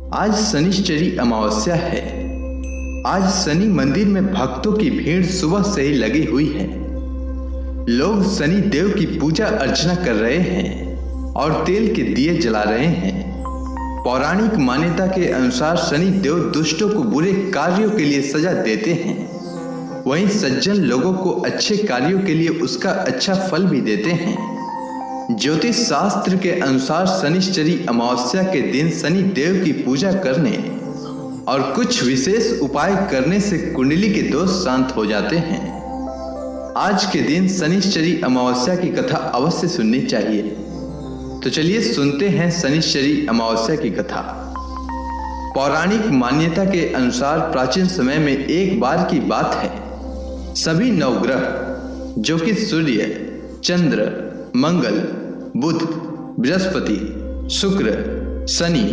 आज शनिश्चरी अमावस्या है। आज शनि मंदिर में भक्तों की भीड़ सुबह से ही लगी हुई है। लोग शनि देव की पूजा अर्चना कर रहे हैं और तेल के दिए जला रहे हैं। पौराणिक मान्यता के अनुसार शनि देव दुष्टों को बुरे कार्यों के लिए सजा देते हैं, वहीं सज्जन लोगों को अच्छे कार्यों के लिए उसका अच्छा फल भी देते हैं। ज्योतिष शास्त्र के अनुसार शनिश्चरी अमावस्या के दिन शनि देव की पूजा करने और कुछ विशेष उपाय करने से कुंडली के दोष शांत हो जाते हैं। आज के दिन शनिश्चरी अमावस्या की कथा अवश्य सुननी चाहिए। तो चलिए सुनते हैं शनिश्चरी अमावस्या की कथा। पौराणिक मान्यता के अनुसार प्राचीन समय में एक बार की बात है, सभी नवग्रह जो कि सूर्य, चंद्र, मंगल, बुध, बृहस्पति, शुक्र, शनि,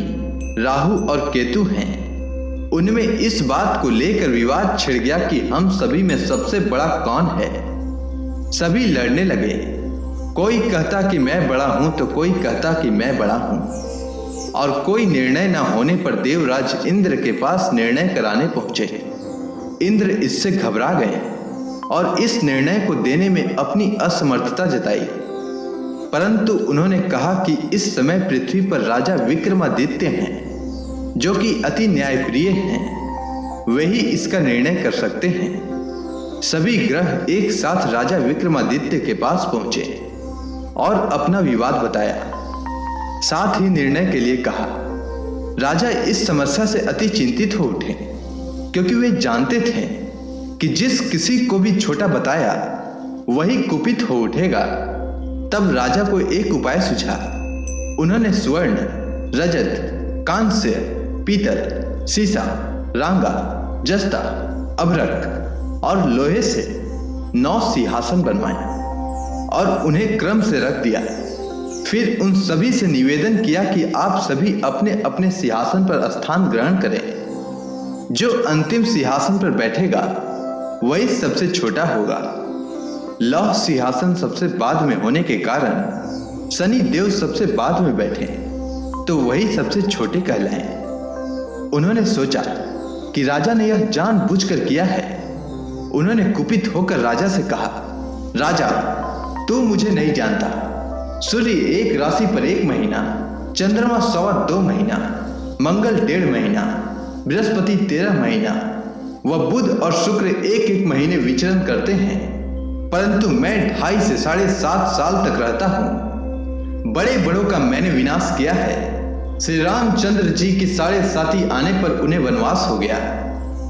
राहु और केतु हैं, उनमें इस बात को लेकर विवाद छिड़ गया कि हम सभी में सबसे बड़ा कौन है। सभी लड़ने लगे, कोई कहता कि मैं बड़ा हूं तो कोई कहता कि मैं बड़ा हूं, और कोई निर्णय न होने पर देवराज इंद्र के पास निर्णय कराने पहुंचे। इंद्र इससे घबरा गए और इस निर्णय को देने में अपनी असमर्थता जताई, परंतु उन्होंने कहा कि इस समय पृथ्वी पर राजा विक्रमादित्य हैं, जो कि अति न्यायप्रिय हैं, वही इसका निर्णय कर सकते हैं। सभी ग्रह एक साथ राजा विक्रमादित्य के पास पहुंचे और अपना विवाद बताया, साथ ही निर्णय के लिए कहा। राजा इस समस्या से अति चिंतित हो उठे, क्योंकि वे जानते थे कि जिस किसी को भी छोटा बताया वही कुपित हो उठेगा। तब राजा को एक उपाय सूझा। उन्होंने स्वर्ण, रजत, कांस्य, पीतल, सीसा, रांगा, जस्ता, अभ्रक और लोहे से 9 सिंहासन बनवाए और उन्हें क्रम से रख दिया। फिर उन सभी से निवेदन किया कि आप सभी अपने अपने सिंहासन पर स्थान ग्रहण करें। जो अंतिम सिंहासन पर बैठेगा वही सबसे छोटा होगा। लौह सिंहासन सबसे बाद में होने के कारण शनि देव सबसे बाद में बैठे तो वही सबसे छोटे कहलाएं। उन्होंने सोचा कि राजा ने यह जानबूझकर किया है। उन्होंने कुपित होकर राजा से कहा, राजा, तू मुझे नहीं जानता। सूर्य एक राशि पर 1 महीना, चंद्रमा 2.25 महीना, मंगल 1.5 महीना, बृहस्पति 13 महीना व बुध और शुक्र 1-1 महीने विचरण करते हैं, परंतु मैं 2.5 से 7.5 साल तक रहता हूं। बड़े बड़ों का मैंने विनाश किया है। श्री रामचंद्र जी की 7.5 आने पर उन्हें वनवास हो गया।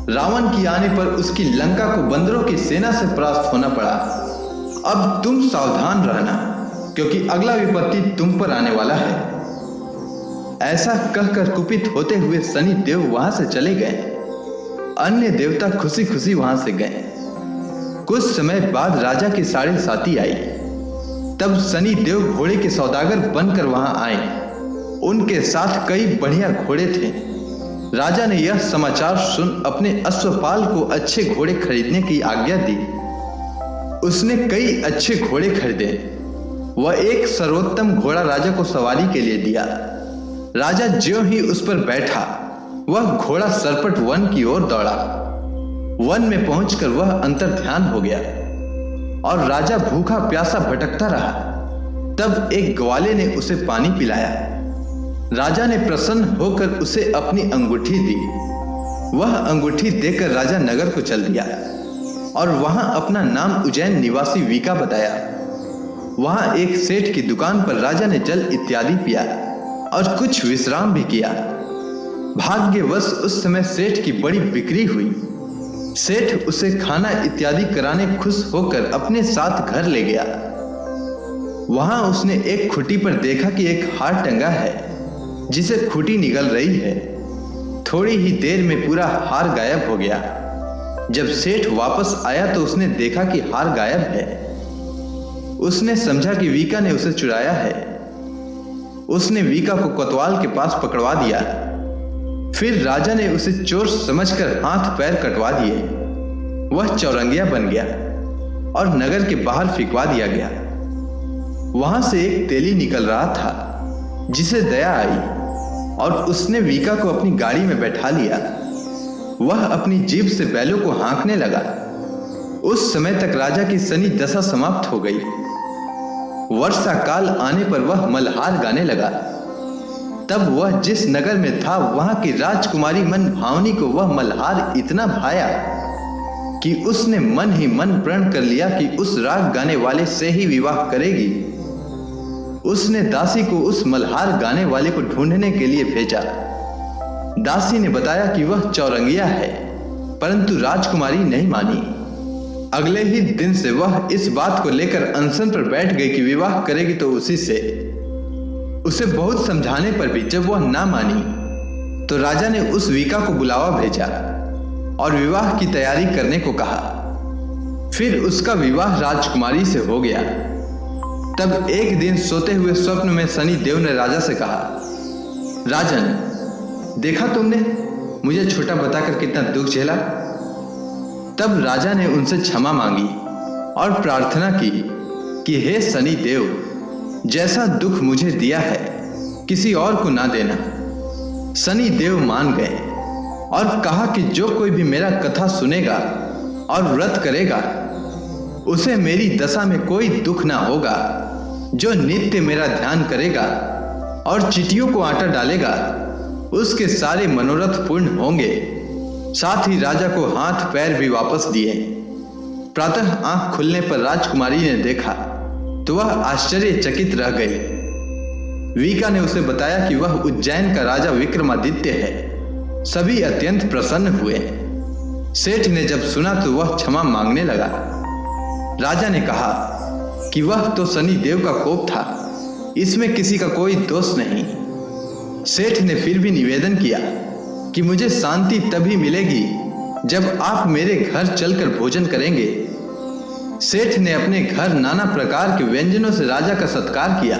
रावण की आने पर उसकी लंका को बंदरों की सेना से परास्त होना पड़ा। अब तुम सावधान रहना, क्योंकि अगला विपत्ति तुम पर आने वाला है। ऐसा कहकर कुपित होते हुए शनि देव वहां से चले गए। अन्य देवता खुशी खुशी वहां से गए। कुछ समय बाद राजा की 7.5 आई। तब शनि देव घोड़े के सौदागर बनकर वहां आए। उनके साथ कई बढ़िया घोड़े थे। राजा ने यह समाचार सुन अपने अश्वपाल को अच्छे घोड़े खरीदने की आज्ञा दी। उसने कई अच्छे घोड़े खरीदे। वह एक सर्वोत्तम घोड़ा राजा को सवारी के लिए दिया। राजा ज्यों ही उस पर बैठा, वह घोड़ा सरपट वन की ओर दौड़ा। वन में पहुंचकर वह अंतर्ध्यान हो गया और राजा भूखा प्यासा भटकता रहा। तब एक ग्वाले ने उसे पानी पिलाया। राजा ने प्रसन्न होकर उसे अपनी अंगूठी दी। वह अंगूठी देकर राजा नगर को चल दिया और वहां अपना नाम उज्जैन निवासी वीका बताया। वहां एक सेठ की दुकान पर राजा ने जल इत्यादि पिया और कुछ विश्राम भी किया। भाग्यवश उस समय सेठ की बड़ी बिक्री हुई। सेठ उसे खाना इत्यादि कराने खुश होकर अपने साथ घर ले गया। वहां उसने एक खुटी पर देखा कि एक हार टंगा है, जिसे खुटी निगल रही है। थोड़ी ही देर में पूरा हार गायब हो गया। जब सेठ वापस आया तो उसने देखा कि हार गायब है। उसने समझा कि वीका ने उसे चुराया है। उसने वीका को कोतवाल के पास पकड़वा दिया। फिर राजा ने उसे चोर समझकर हाथ पैर कटवा दिए। वह चौरंगिया बन गया और नगर के बाहर फिकवा दिया गया। वहां से एक तेली निकल रहा था, जिसे दया आई। और उसने वीका को अपनी गाड़ी में बैठा लिया। वह अपनी जीभ से बैलों को हाँकने लगा। उस समय तक राजा की सनी दशा समाप्त हो गई। वर्षा काल आने पर वह मल्हार गाने लगा। तब वह जिस नगर में था वहां की राजकुमारी मन भावनी को वह मल्हार इतना भाया कि उसने मन ही मन प्रण कर लिया कि उस राग गाने वाले से ही विवाह करेगी। उसने दासी को उस मल्हार गाने वाले को ढूंढने के लिए भेजा। दासी ने बताया कि वह चौरंगिया है, परंतु राजकुमारी नहीं मानी। अगले ही दिन से वह इस बात को लेकर अनशन पर बैठ गई कि विवाह करेगी तो उसी से। उसे बहुत समझाने पर भी जब वह ना मानी तो राजा ने उस वीका को बुलावा भेजा और विवाह की तैयारी करने को कहा। फिर उसका विवाह राजकुमारी से हो गया। तब एक दिन सोते हुए स्वप्न में शनि देव ने राजा से कहा, राजन, देखा तुमने मुझे छोटा बताकर कितना दुख झेला। तब राजा ने उनसे क्षमा मांगी और प्रार्थना की कि हे शनि देव, जैसा दुख मुझे दिया है किसी और को ना देना। शनि देव मान गए और कहा कि जो कोई भी मेरा कथा सुनेगा और व्रत करेगा उसे मेरी दशा में कोई दुख ना होगा। जो नित्य मेरा ध्यान करेगा और चींटियों को आटा डालेगा उसके सारे मनोरथ पूर्ण होंगे। साथ ही राजा को हाथ पैर भी वापस दिए। प्रातः आंख खुलने पर राजकुमारी ने देखा तो वह आश्चर्यचकित रह गई। वीका ने उसे बताया कि वह उज्जैन का राजा विक्रमादित्य है। सभी अत्यंत प्रसन्न हुए। सेठ ने जब सुना तो वह क्षमा मांगने लगा। राजा ने कहा कि वह तो शनि देव का कोप था, इसमें किसी का कोई दोष नहीं। सेठ ने फिर भी निवेदन किया कि मुझे शांति तभी मिलेगी जब आप मेरे घर चलकर भोजन करेंगे। सेठ ने अपने घर नाना प्रकार के व्यंजनों से राजा का सत्कार किया।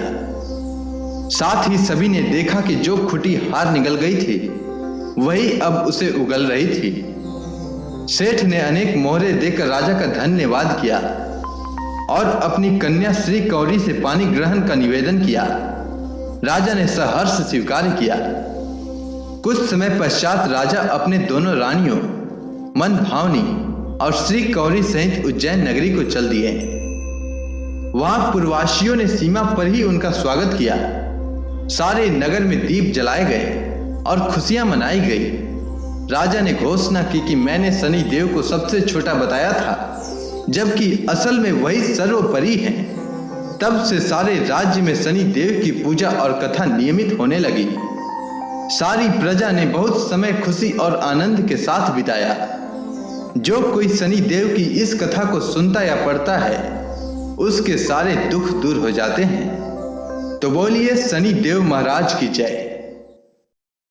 साथ ही सभी ने देखा कि जो खुटी हार निकल गई थी वही अब उसे उगल रही थी। सेठ ने अनेक मोहरे देकर राजा का धन्यवाद किया और अपनी कन्या श्री कौरी से पानी ग्रहण का निवेदन किया। राजा ने सहर्ष स्वीकार किया। कुछ समय पश्चात राजा अपने दोनों रानियों मन भावनी और श्री कौरी सहित उज्जैन नगरी को चल दिए। वहां पूर्ववासियों ने सीमा पर ही उनका स्वागत किया। सारे नगर में दीप जलाए गए और खुशियां मनाई गई। राजा ने घोषणा की कि मैंने शनि देव को सबसे छोटा बताया था, जबकि असल में वही सर्वोपरि है। तब से सारे राज्य में शनि देव की पूजा और कथा नियमित होने लगी। सारी प्रजा ने बहुत समय खुशी और आनंद के साथ बिताया। जो कोई शनि देव की इस कथा को सुनता या पढ़ता है उसके सारे दुख दूर हो जाते हैं। तो बोलिए शनि देव महाराज की जय।